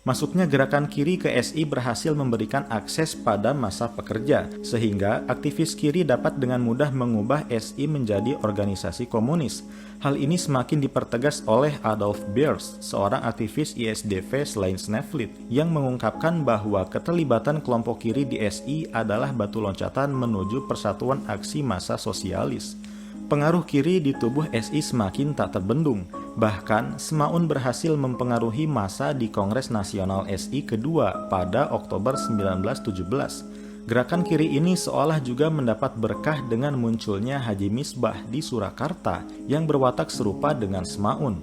Masuknya gerakan kiri ke SI berhasil memberikan akses pada massa pekerja, sehingga aktivis kiri dapat dengan mudah mengubah SI menjadi organisasi komunis. Hal ini semakin dipertegas oleh Adolf Beers, seorang aktivis ISDV selain Sneflit, yang mengungkapkan bahwa keterlibatan kelompok kiri di SI adalah batu loncatan menuju persatuan aksi massa sosialis. Pengaruh kiri di tubuh SI semakin tak terbendung. Bahkan, Semaun berhasil mempengaruhi massa di Kongres Nasional SI kedua pada Oktober 1917. Gerakan kiri ini seolah juga mendapat berkah dengan munculnya Haji Misbah di Surakarta yang berwatak serupa dengan Semaun.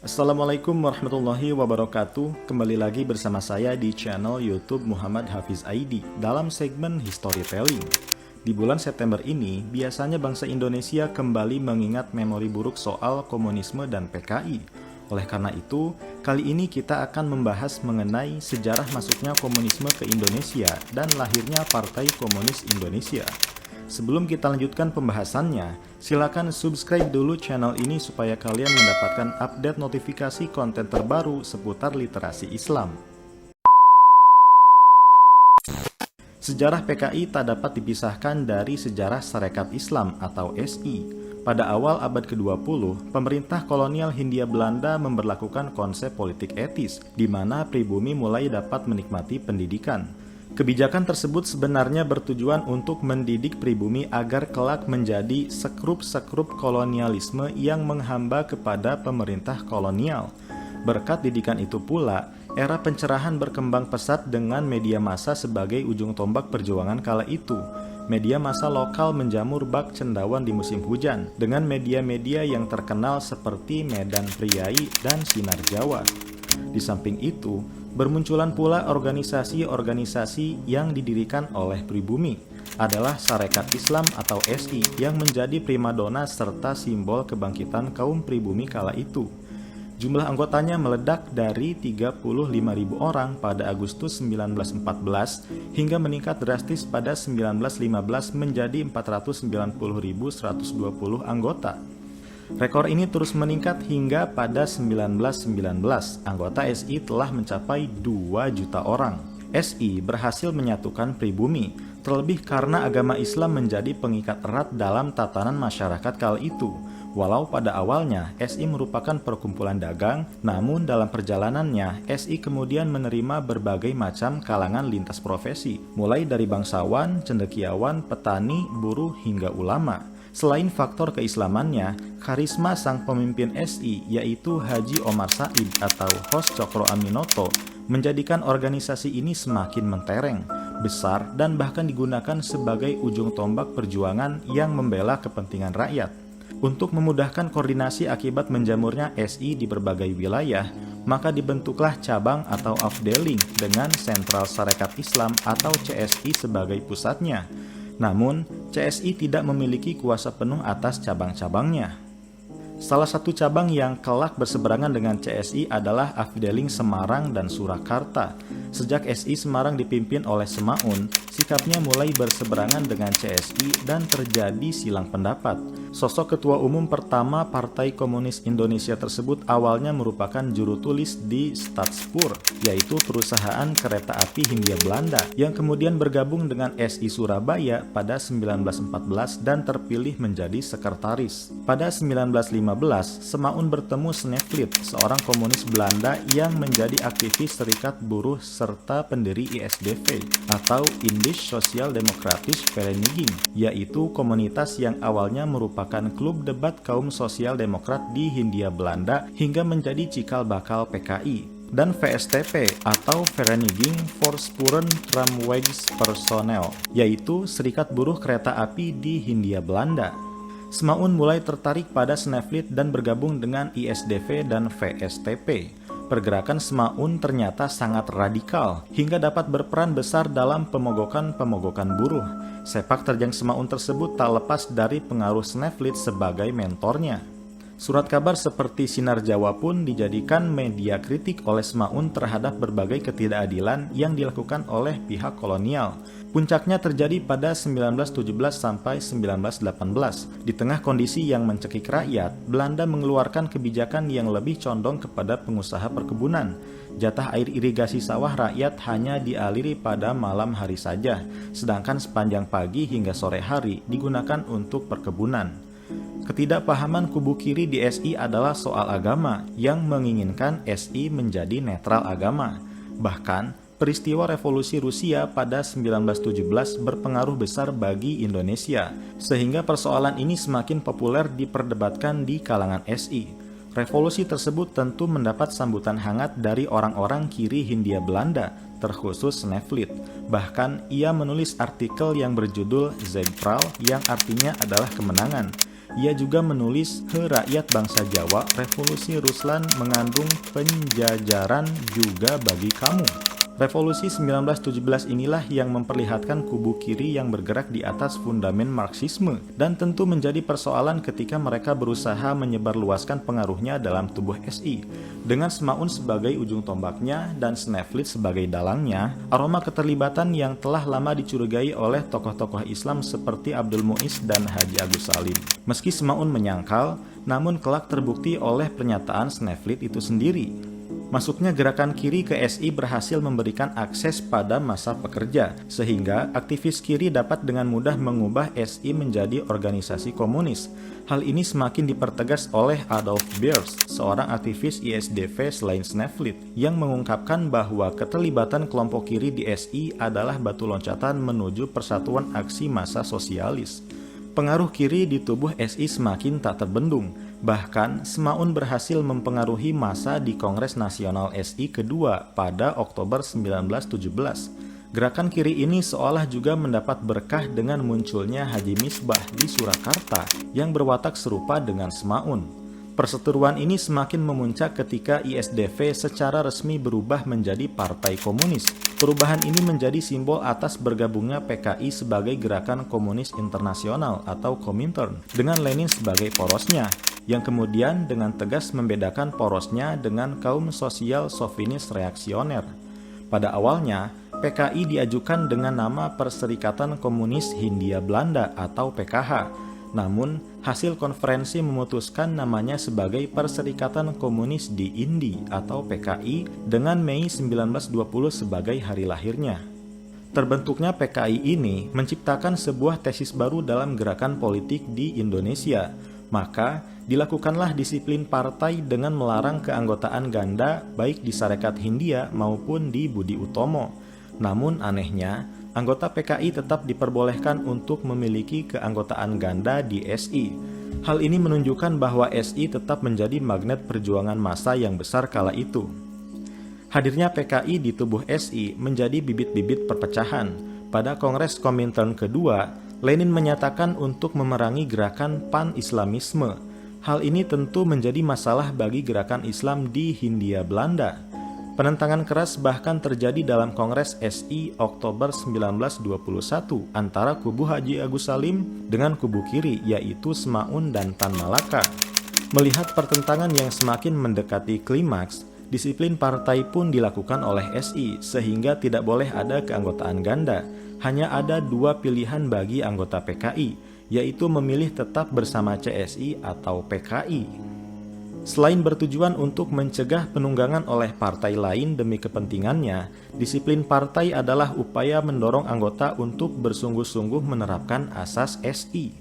Assalamualaikum warahmatullahi wabarakatuh. Kembali lagi bersama saya di channel YouTube Muhammad Hafiz ID dalam segmen Historytelling. Di bulan September ini, biasanya bangsa Indonesia kembali mengingat memori buruk soal komunisme dan PKI. Oleh karena itu, kali ini kita akan membahas mengenai sejarah masuknya komunisme ke Indonesia dan lahirnya Partai Komunis Indonesia. Sebelum kita lanjutkan pembahasannya, silakan subscribe dulu channel ini supaya kalian mendapatkan update notifikasi konten terbaru seputar literasi Islam. Sejarah PKI tak dapat dipisahkan dari sejarah Sarekat Islam atau SI. Pada awal abad ke-20, pemerintah kolonial Hindia Belanda memberlakukan konsep politik etis, di mana pribumi mulai dapat menikmati pendidikan. Kebijakan tersebut sebenarnya bertujuan untuk mendidik pribumi agar kelak menjadi sekrup-sekrup kolonialisme yang menghamba kepada pemerintah kolonial. Berkat didikan itu pula, era pencerahan berkembang pesat dengan media massa sebagai ujung tombak perjuangan kala itu. Media massa lokal menjamur bak cendawan di musim hujan dengan media-media yang terkenal seperti Medan Priai dan Sinar Jawa. Di samping itu, bermunculan pula organisasi-organisasi yang didirikan oleh pribumi. Adalah Sarekat Islam atau SI yang menjadi primadona serta simbol kebangkitan kaum pribumi kala itu. Jumlah anggotanya meledak dari 35.000 orang pada Agustus 1914 hingga meningkat drastis pada 1915 menjadi 490.120 anggota. Rekor ini terus meningkat hingga pada 1919, anggota SI telah mencapai 2 juta orang. SI berhasil menyatukan pribumi, terlebih karena agama Islam menjadi pengikat erat dalam tatanan masyarakat kala itu. Walau pada awalnya SI merupakan perkumpulan dagang, namun dalam perjalanannya SI kemudian menerima berbagai macam kalangan lintas profesi, mulai dari bangsawan, cendekiawan, petani, buruh, hingga ulama. Selain faktor keislamannya, karisma sang pemimpin SI yaitu Haji Omar Said atau Hos Cokro Aminoto menjadikan organisasi ini semakin mentereng, besar, dan bahkan digunakan sebagai ujung tombak perjuangan yang membela kepentingan rakyat. Untuk memudahkan koordinasi akibat menjamurnya SI di berbagai wilayah, maka dibentuklah cabang atau afdeling dengan Sentral Sarekat Islam atau CSI sebagai pusatnya. Namun, CSI tidak memiliki kuasa penuh atas cabang-cabangnya. Salah satu cabang yang kelak berseberangan dengan CSI adalah Afdeling Semarang dan Surakarta. Sejak SI Semarang dipimpin oleh Semaun, sikapnya mulai berseberangan dengan CSI dan terjadi silang pendapat. Sosok ketua umum pertama Partai Komunis Indonesia tersebut awalnya merupakan juru tulis di Stadspoor, yaitu perusahaan kereta api Hindia Belanda, yang kemudian bergabung dengan SI Surabaya pada 1914 dan terpilih menjadi sekretaris. Pada 1915, Semaun bertemu Sneflit, seorang komunis Belanda yang menjadi aktivis Serikat Buruh serta pendiri ISDV atau Indische Sociaal-Democratische Vereniging, yaitu komunitas yang awalnya merupakan klub debat kaum sosial demokrat di Hindia Belanda hingga menjadi cikal bakal PKI, dan VSTP atau Vereniging voor Sporen Tramwagens-Personeel, yaitu Serikat Buruh Kereta Api di Hindia Belanda. Semaun mulai tertarik pada Sneflit dan bergabung dengan ISDV dan VSTP. Pergerakan Semaun ternyata sangat radikal hingga dapat berperan besar dalam pemogokan-pemogokan buruh. Sepak terjang Semaun tersebut tak lepas dari pengaruh Sneflit sebagai mentornya. Surat kabar seperti Sinar Jawa pun dijadikan media kritik oleh Semaun terhadap berbagai ketidakadilan yang dilakukan oleh pihak kolonial. Puncaknya terjadi pada 1917 sampai 1918. Di tengah kondisi yang mencekik rakyat, Belanda mengeluarkan kebijakan yang lebih condong kepada pengusaha perkebunan. Jatah air irigasi sawah rakyat hanya dialiri pada malam hari saja, sedangkan sepanjang pagi hingga sore hari digunakan untuk perkebunan. Ketidakpahaman kubu kiri di SI adalah soal agama yang menginginkan SI menjadi netral agama. Bahkan, peristiwa revolusi Rusia pada 1917 berpengaruh besar bagi Indonesia, sehingga persoalan ini semakin populer diperdebatkan di kalangan SI. Revolusi tersebut tentu mendapat sambutan hangat dari orang-orang kiri Hindia Belanda, terkhusus Snevely. Bahkan, ia menulis artikel yang berjudul Zegpral yang artinya adalah kemenangan. Ia juga menulis He rakyat bangsa Jawa, revolusi Ruslan mengandung penjajaran juga bagi kamu. Revolusi 1917 inilah yang memperlihatkan kubu kiri yang bergerak di atas fundamen Marxisme dan tentu menjadi persoalan ketika mereka berusaha menyebarluaskan pengaruhnya dalam tubuh SI. Dengan Semaun sebagai ujung tombaknya dan Snevely sebagai dalangnya, aroma keterlibatan yang telah lama dicurigai oleh tokoh-tokoh Islam seperti Abdul Muiz dan Haji Agus Salim. Meski Semaun menyangkal, namun kelak terbukti oleh pernyataan Snevely itu sendiri. Masuknya gerakan kiri ke SI berhasil memberikan akses pada massa pekerja, sehingga aktivis kiri dapat dengan mudah mengubah SI menjadi organisasi komunis. Hal ini semakin dipertegas oleh Adolf Beers, seorang aktivis ISDV selain Snevely, yang mengungkapkan bahwa keterlibatan kelompok kiri di SI adalah batu loncatan menuju persatuan aksi massa sosialis. Pengaruh kiri di tubuh SI semakin tak terbendung. Bahkan, Semaun berhasil mempengaruhi massa di Kongres Nasional SI kedua pada Oktober 1917. Gerakan kiri ini seolah juga mendapat berkah dengan munculnya Haji Misbah di Surakarta yang berwatak serupa dengan Semaun. Perseteruan ini semakin memuncak ketika ISDV secara resmi berubah menjadi Partai Komunis. Perubahan ini menjadi simbol atas bergabungnya PKI sebagai Gerakan Komunis Internasional atau Komintern dengan Lenin sebagai porosnya, yang kemudian dengan tegas membedakan porosnya dengan kaum sosial sovinis reaksioner. Pada awalnya, PKI diajukan dengan nama Perserikatan Komunis Hindia Belanda atau PKH. Namun, hasil konferensi memutuskan namanya sebagai Perserikatan Komunis di Indi atau PKI dengan Mei 1920 sebagai hari lahirnya. Terbentuknya PKI ini menciptakan sebuah tesis baru dalam gerakan politik di Indonesia. Maka, dilakukanlah disiplin partai dengan melarang keanggotaan ganda baik di Sarekat Hindia maupun di Budi Utomo. Namun anehnya, anggota PKI tetap diperbolehkan untuk memiliki keanggotaan ganda di SI. Hal ini menunjukkan bahwa SI tetap menjadi magnet perjuangan massa yang besar kala itu. Hadirnya PKI di tubuh SI menjadi bibit-bibit perpecahan. Pada Kongres Komintern kedua, Lenin menyatakan untuk memerangi gerakan pan-Islamisme. Hal ini tentu menjadi masalah bagi gerakan Islam di Hindia Belanda. Penentangan keras bahkan terjadi dalam Kongres SI Oktober 1921 antara kubu Haji Agus Salim dengan kubu kiri yaitu Semaun dan Tan Malaka. Melihat pertentangan yang semakin mendekati klimaks, disiplin partai pun dilakukan oleh SI sehingga tidak boleh ada keanggotaan ganda. Hanya ada dua pilihan bagi anggota PKI, yaitu memilih tetap bersama CSI atau PKI. Selain bertujuan untuk mencegah penunggangan oleh partai lain demi kepentingannya, disiplin partai adalah upaya mendorong anggota untuk bersungguh-sungguh menerapkan asas SI.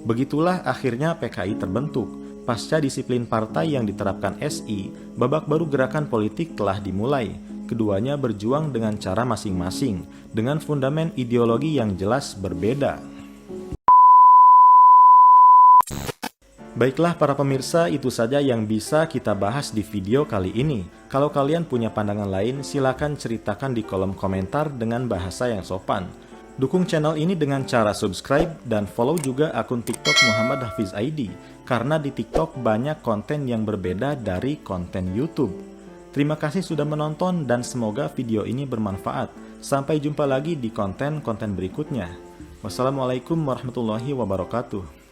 Begitulah akhirnya PKI terbentuk. Pasca disiplin partai yang diterapkan SI, babak baru gerakan politik telah dimulai. Keduanya berjuang dengan cara masing-masing, dengan fundamen ideologi yang jelas berbeda. Baiklah para pemirsa, itu saja yang bisa kita bahas di video kali ini. Kalau kalian punya pandangan lain, silakan ceritakan di kolom komentar dengan bahasa yang sopan. Dukung channel ini dengan cara subscribe dan follow juga akun TikTok Muhammad Hafiz ID, karena di TikTok banyak konten yang berbeda dari konten YouTube. Terima kasih sudah menonton dan semoga video ini bermanfaat. Sampai jumpa lagi di konten-konten berikutnya. Wassalamualaikum warahmatullahi wabarakatuh.